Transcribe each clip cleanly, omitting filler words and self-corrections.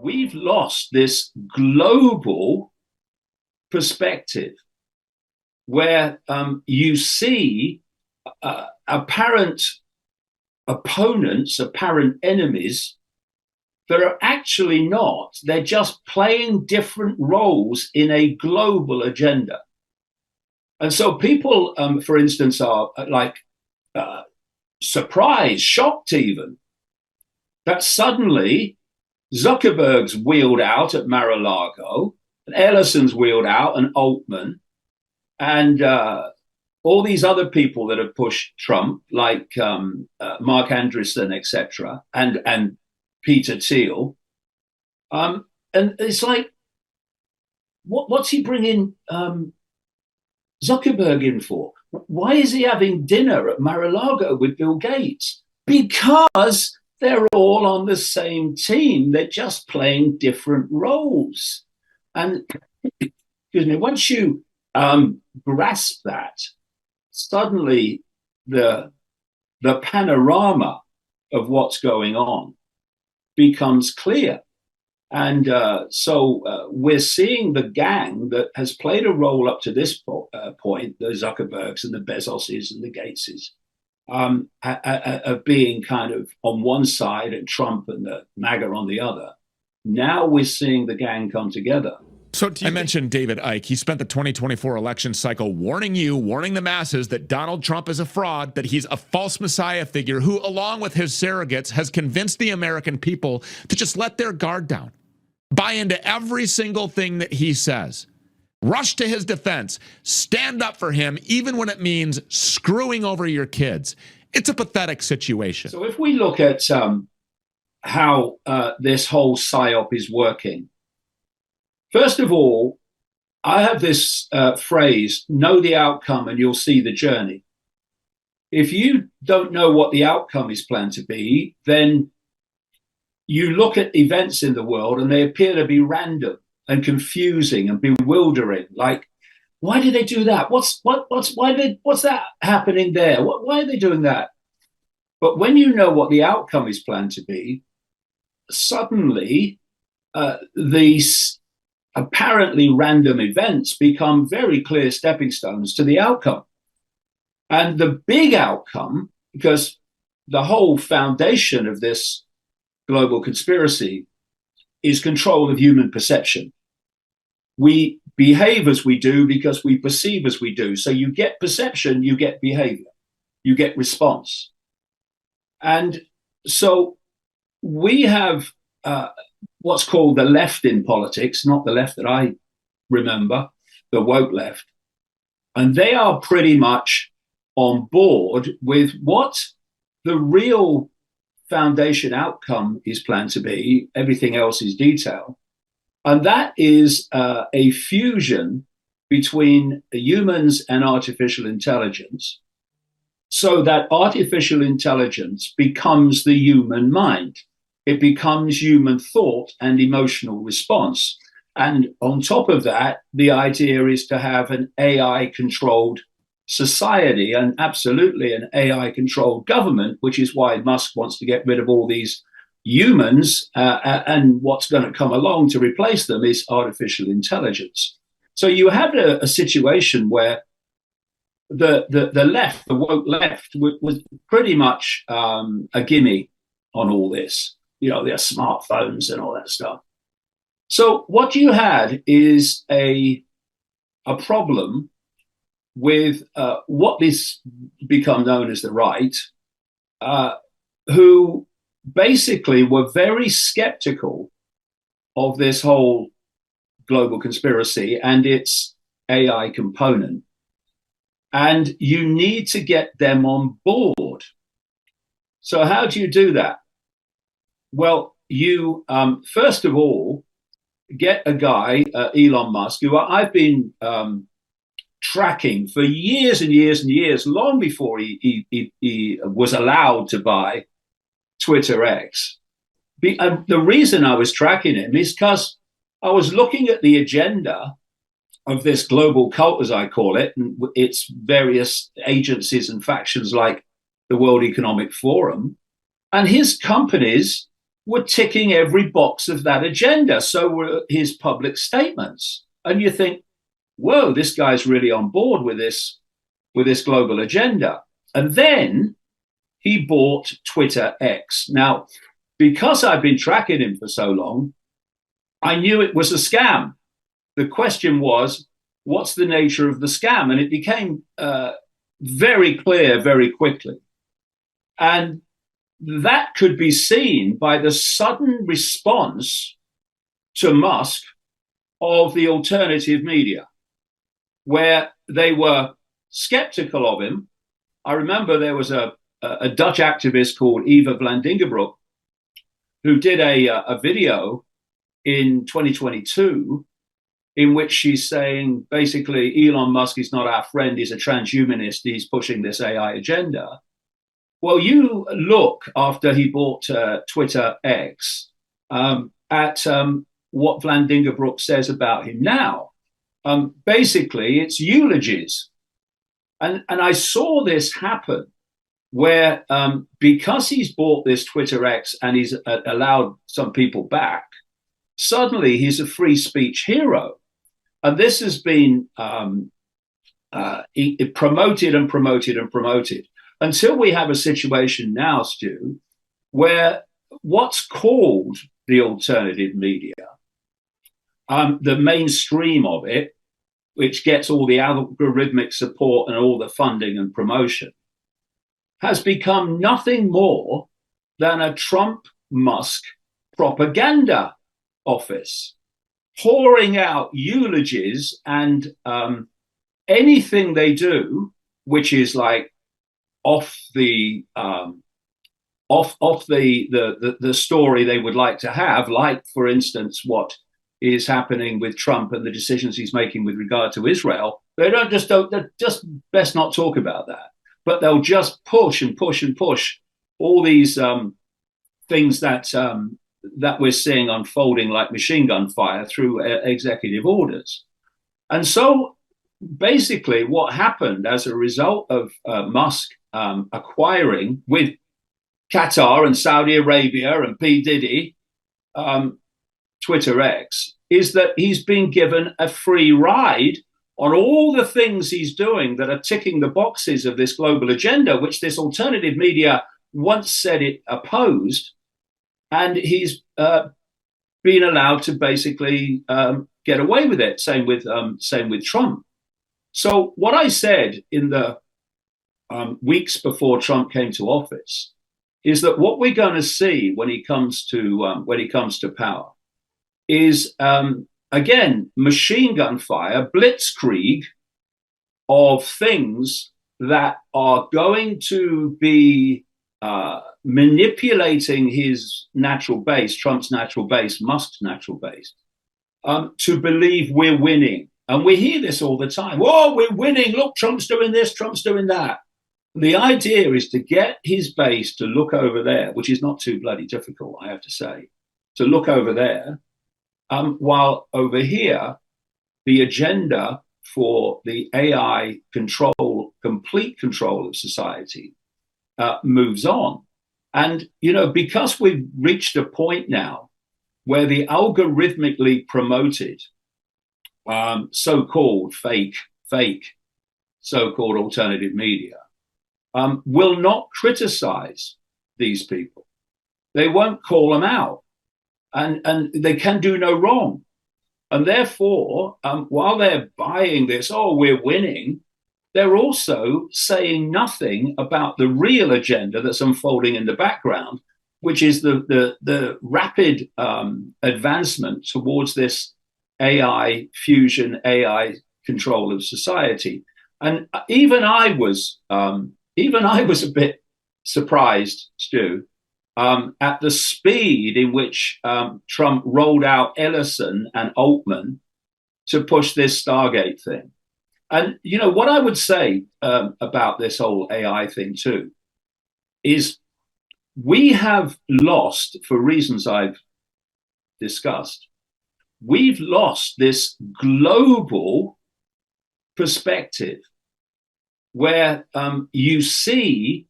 we've lost this global perspective where you see apparent opponents, apparent enemies that are actually not. They're just playing different roles in a global agenda. And so people, for instance, are like surprised, shocked even, that suddenly Zuckerberg's wheeled out at Mar-a-Lago, and Ellison's wheeled out, and Altman, and all these other people that have pushed Trump, like Mark Andreessen, etc., and Peter Thiel. And it's like, what's he bringing Zuckerberg in for? Why is he having dinner at Mar-a-Lago with Bill Gates? Because they're all on the same team. They're just playing different roles. And excuse me, once you grasp that, suddenly the panorama of what's going on becomes clear. And so we're seeing the gang that has played a role up to this point, the Zuckerbergs and the Bezoses and the Gateses, being kind of on one side and Trump and the MAGA on the other. Now we're seeing the gang come together. So I mentioned David Icke. He spent the 2024 election cycle warning the masses that Donald Trump is a fraud, that he's a false messiah figure who, along with his surrogates, has convinced the American people to just let their guard down, buy into every single thing that he says, rush to his defense, stand up for him, even when it means screwing over your kids. It's a pathetic situation. So if we look at how this whole PSYOP is working, first of all, I have this phrase, know the outcome and you'll see the journey. If you don't know what the outcome is planned to be, then you look at events in the world and they appear to be random and confusing and bewildering. Like, why did they do that? What's that happening there? Why are they doing that? But when you know what the outcome is planned to be, suddenly these apparently random events become very clear stepping stones to the outcome. And the big outcome, because the whole foundation of this global conspiracy is control of human perception. We behave as we do because we perceive as we do. So you get perception, you get behavior, you get response. And so we have what's called the left in politics, not the left that I remember, the woke left. And they are pretty much on board with what the real foundation outcome is planned to be. Everything else is detail. And that is a fusion between humans and artificial intelligence, so that artificial intelligence becomes the human mind. It becomes human thought and emotional response. And on top of that, the idea is to have an AI-controlled society and absolutely an AI-controlled government, which is why Musk wants to get rid of all these humans, and what's going to come along to replace them is artificial intelligence. So you have a situation where the left, the woke left, was pretty much a gimme on all this. You know, their smartphones and all that stuff. So what you had is a problem with what is become known as the right, who basically were very skeptical of this whole global conspiracy and its AI component. And you need to get them on board. So how do you do that? Well, you first of all get a guy, Elon Musk, who I've been tracking for years and years and years, long before he was allowed to buy Twitter X. The reason I was tracking him is because I was looking at the agenda of this global cult, as I call it, and its various agencies and factions like the World Economic Forum, and his companies were ticking every box of that agenda. So were his public statements. And you think, whoa, this guy's really on board with this global agenda. And then he bought Twitter X. Now, because I've been tracking him for so long, I knew it was a scam. The question was, what's the nature of the scam? And it became very clear very quickly. And that could be seen by the sudden response to Musk of the alternative media, where they were skeptical of him. I remember there was a Dutch activist called Eva Vlandingerbroek who did a video in 2022 in which she's saying basically Elon Musk is not our friend, he's a transhumanist, he's pushing this AI agenda. Well, you look after he bought Twitter X at what Vlandingerbroek says about him now. Basically, it's eulogies. And I saw this happen where because he's bought this Twitter X and he's allowed some people back, suddenly he's a free speech hero. And this has been promoted and promoted and promoted until we have a situation now, Stu, where what's called the alternative media, the mainstream of it, which gets all the algorithmic support and all the funding and promotion, has become nothing more than a Trump-Musk propaganda office, pouring out eulogies and anything they do, which is like off the story they would like to have, like, for instance, what is happening with Trump and the decisions he's making with regard to Israel. They just best not talk about that. But they'll just push and push and push all these things that we're seeing unfolding like machine gun fire through executive orders. And so basically what happened as a result of Musk acquiring with Qatar and Saudi Arabia and P. Diddy, Twitter X, is that he's been given a free ride on all the things he's doing that are ticking the boxes of this global agenda, which this alternative media once said it opposed. And he's been allowed to basically get away with it. Same with Trump. So what I said in the weeks before Trump came to office is that what we're going to see when he comes to power is again machine gun fire, blitzkrieg of things that are going to be manipulating his natural base, Trump's natural base, Musk's natural base, to believe we're winning. And we hear this all the time. Whoa, we're winning. Look, Trump's doing this, Trump's doing that. The idea is to get his base to look over there, which is not too bloody difficult, I have to say, to look over there, while over here, the agenda for the AI control, complete control of society, moves on. And, you know, because we've reached a point now where the algorithmically promoted so-called fake so-called alternative media will not criticize these people. They won't call them out, and they can do no wrong. And therefore, while they're buying this, oh, we're winning, they're also saying nothing about the real agenda that's unfolding in the background, which is the rapid advancement towards this AI fusion, AI control of society. And even I was a bit surprised, Stu, at the speed in which Trump rolled out Ellison and Altman to push this Stargate thing. And, you know, what I would say about this whole AI thing, too, is we have lost, for reasons I've discussed, we've lost this global perspective where you see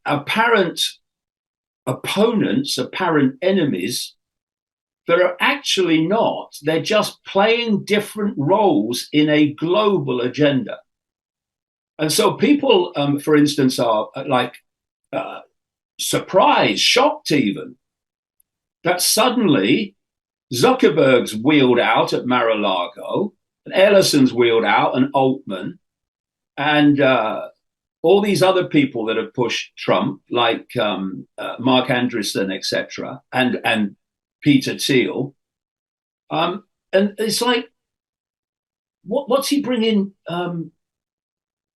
apparent opponents, apparent enemies, that are actually not. They're just playing different roles in a global agenda. And so people, for instance, are like surprised, shocked even, that suddenly Zuckerberg's wheeled out at Mar-a-Lago, and Ellison's wheeled out, and Altman, and all these other people that have pushed Trump, like Mark Andreessen, etc., and Peter Thiel. And it's like, what's he bringing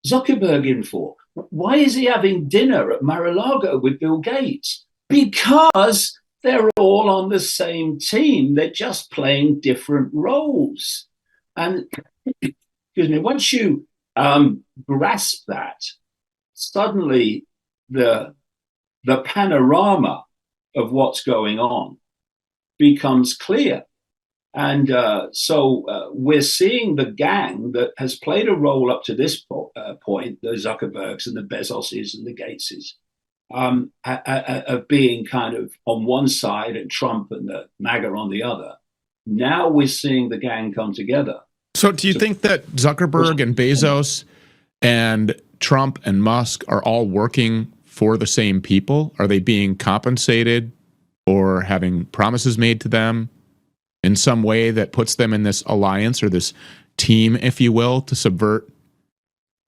Zuckerberg in for? Why is he having dinner at Mar-a-Lago with Bill Gates? Because they're all on the same team. They're just playing different roles. And excuse me, once you grasp that, suddenly the panorama of what's going on becomes clear. And so we're seeing the gang that has played a role up to this point, the Zuckerbergs and the Bezoses and the Gateses, of being kind of on one side and Trump and the MAGA on the other. Now we're seeing the gang come together. So do you think that Zuckerberg and Bezos and Trump and Musk are all working for the same people? Are they being compensated or having promises made to them in some way that puts them in this alliance or this team, if you will, to subvert,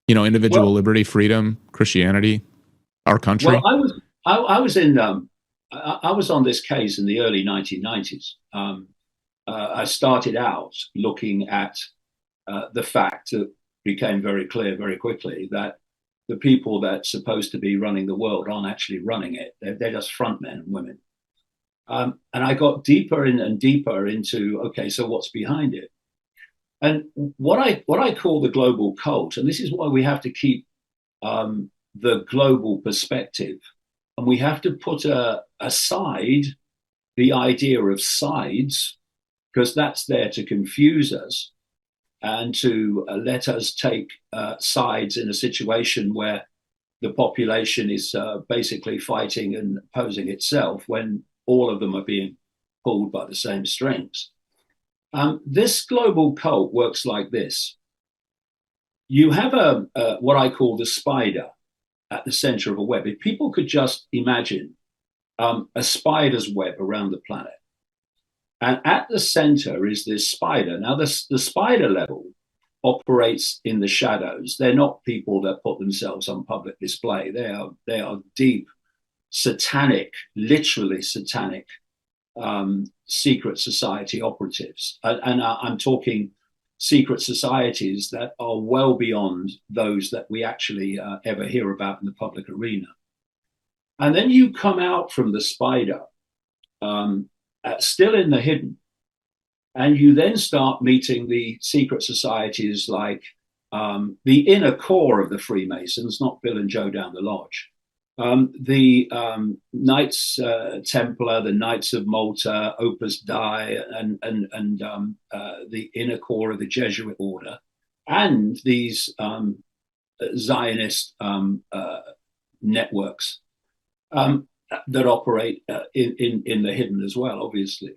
individual liberty, freedom, Christianity, our country? Well, I was on this case in the early 1990s. I started out looking at the fact that became very clear very quickly that the people that's supposed to be running the world aren't actually running it. They're just front men and women. And I got deeper and deeper into, okay, so what's behind it? And what I call the global cult, and this is why we have to keep the global perspective, and we have to put aside the idea of sides, because that's there to confuse us and to let us take sides in a situation where the population is basically fighting and opposing itself when all of them are being pulled by the same strings. This global cult works like this. You have what I call the spider at the center of a web. If people could just imagine a spider's web around the planet, and at the center is this spider. Now, the spider level operates in the shadows. They're not people that put themselves on public display. They are deep, satanic, literally satanic, secret society operatives. And I'm talking secret societies that are well beyond those that we actually ever hear about in the public arena. And then you come out from the spider, still in the hidden, and you then start meeting the secret societies like the inner core of the Freemasons, not Bill and Joe down the lodge, the Knights Templar, the Knights of Malta, Opus Dei, and the inner core of the Jesuit order, and these Zionist networks that operate in the hidden as well, obviously.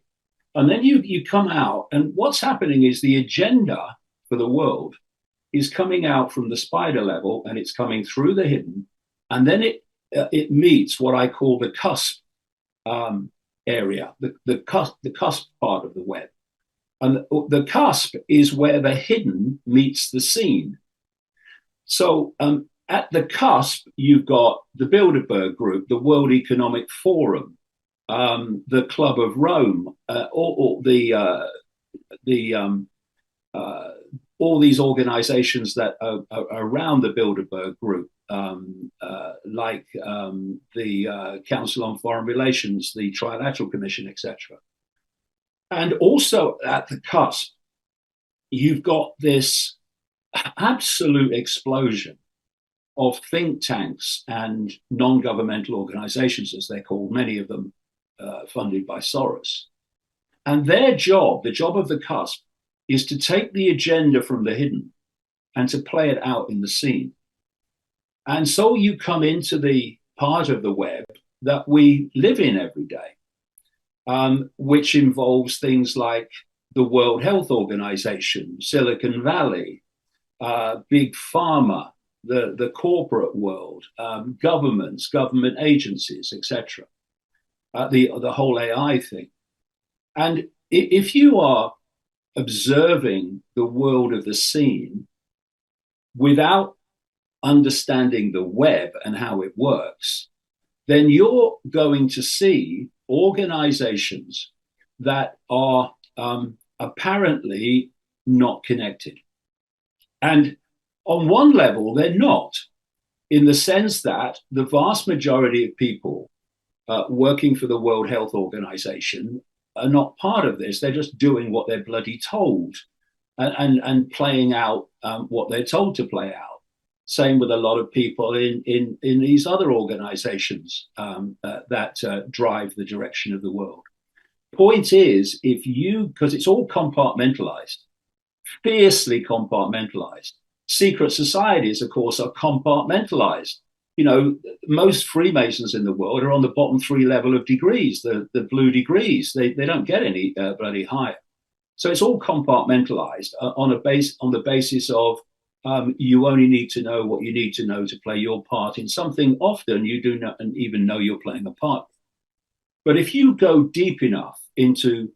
And then you come out, and what's happening is the agenda for the world is coming out from the spider level, and it's coming through the hidden, and then it meets what I call the cusp area, the cusp part of the web. And the cusp is where the hidden meets the seen. So at the cusp, you've got the Bilderberg Group, the World Economic Forum, the Club of Rome, all these organizations that are around the Bilderberg Group, like the Council on Foreign Relations, the Trilateral Commission, etc. And also at the cusp, you've got this absolute explosion of think tanks and non-governmental organizations, as they're called, many of them funded by Soros. And their job, the job of the cusp, is to take the agenda from the hidden and to play it out in the seen. And so you come into the part of the web that we live in every day, which involves things like the World Health Organization, Silicon Valley, big pharma, the corporate world, governments, government agencies, etc. The whole AI thing. And if you are observing the world of the scene without understanding the web and how it works, then you're going to see organizations that are apparently not connected. And on one level, they're not, in the sense that the vast majority of people working for the World Health Organization are not part of this. They're just doing what they're bloody told and playing out what they're told to play out. Same with a lot of people in these other organizations that drive the direction of the world. Point is, because it's all compartmentalized, fiercely compartmentalized. Secret societies, of course, are compartmentalized. You know, most Freemasons in the world are on the bottom 3 level of degrees, the blue degrees. They don't get any bloody higher. So it's all compartmentalized on the basis of you only need to know what you need to know to play your part in something often you do not even know you're playing a part. But if you go deep enough into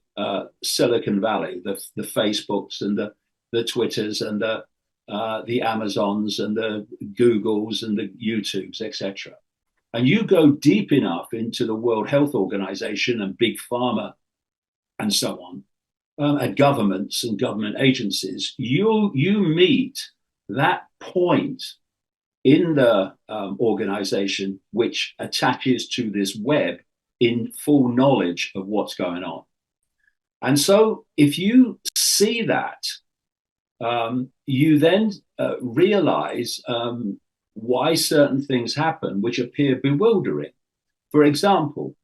Silicon Valley, the Facebooks and the Twitters and the Amazons and the Googles and the YouTubes, etc., and you go deep enough into the World Health Organization and big pharma and so on, and governments and government agencies, you meet that point in the organization which attaches to this web in full knowledge of what's going on. And so if you see that, you then realize why certain things happen which appear bewildering. For example,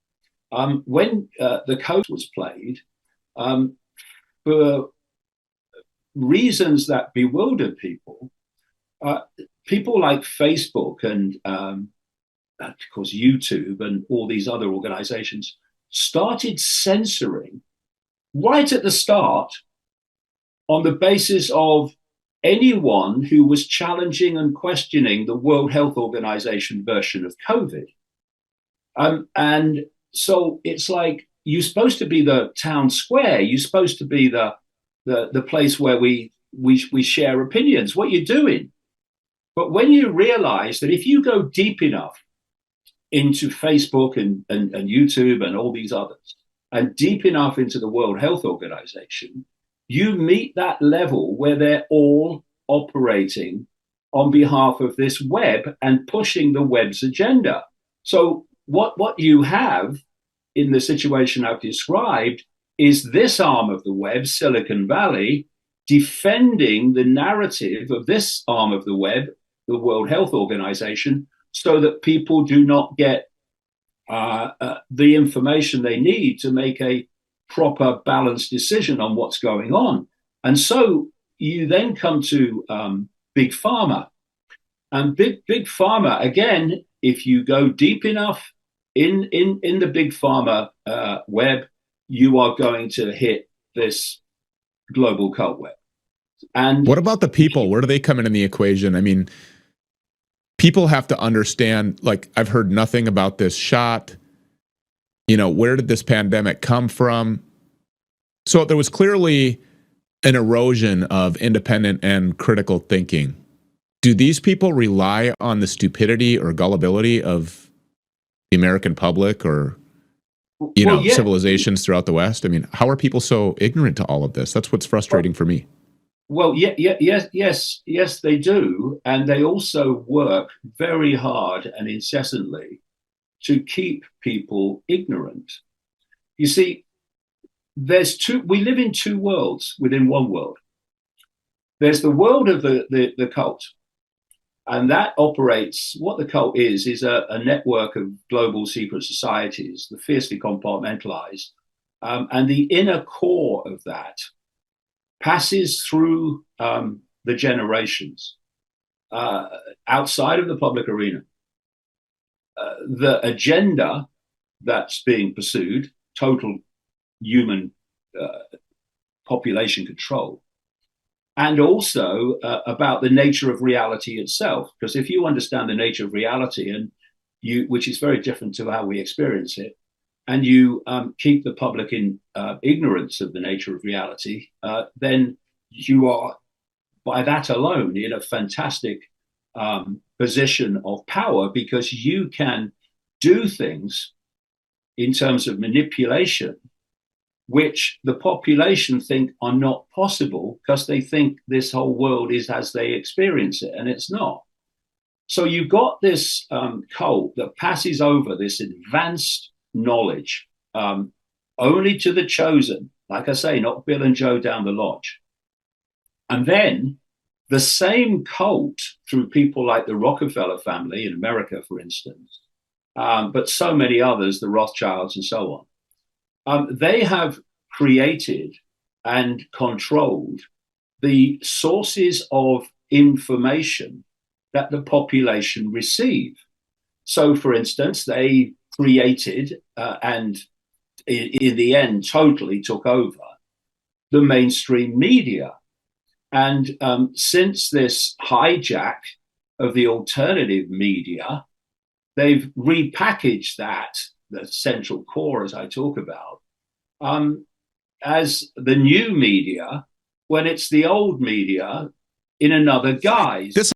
when the code was played, for reasons that bewildered people, people like Facebook and, of course, YouTube and all these other organizations started censoring right at the start on the basis of anyone who was challenging and questioning the World Health Organization version of COVID. And so it's like, you're supposed to be the town square. You're supposed to be the place where we share opinions. What you're doing. But when you realize that if you go deep enough into Facebook and YouTube and all these others, and deep enough into the World Health Organization, you meet that level where they're all operating on behalf of this web and pushing the web's agenda. So what you have in the situation I've described is this arm of the web, Silicon Valley, defending the narrative of this arm of the web, the World Health Organization, so that people do not get the information they need to make a proper, balanced decision on what's going on. And so you then come to big pharma. And big pharma, again, if you go deep enough in the big pharma web, you are going to hit this global cult web. And what about the people? Where do they come in the equation? I mean, people have to understand, like, I've heard nothing about this shot. You know, where did this pandemic come from? So there was clearly an erosion of independent and critical thinking. Do these people rely on the stupidity or gullibility of the American public or, civilizations throughout the West? I mean, how are people so ignorant to all of this? That's what's frustrating for me. Well, yes, they do. And they also work very hard and incessantly to keep people ignorant. You see, we live in 2 worlds within 1 world. There's the world of the cult. And that operates, what the cult is a network of global secret societies, the fiercely compartmentalized. And the inner core of that passes through the generations outside of the public arena. the agenda that's being pursued, total human population control, and also about the nature of reality itself. Because if you understand the nature of reality, and which is very different to how we experience it, and you keep the public in ignorance of the nature of reality, then you are, by that alone, in a fantastic position of power, because you can do things in terms of manipulation which the population think are not possible, because they think this whole world is as they experience it, and it's not. So you've got this cult that passes over this advanced knowledge only to the chosen, like I say, not Bill and Joe down the lodge. And then the same cult, through people like the Rockefeller family in America, for instance, but so many others, the Rothschilds and so on, they have created and controlled the sources of information that the population receive. So, for instance, they created and in the end totally took over the mainstream media. And since this hijack of the alternative media, they've repackaged that, the central core, as I talk about, as the new media, when it's the old media in another guise.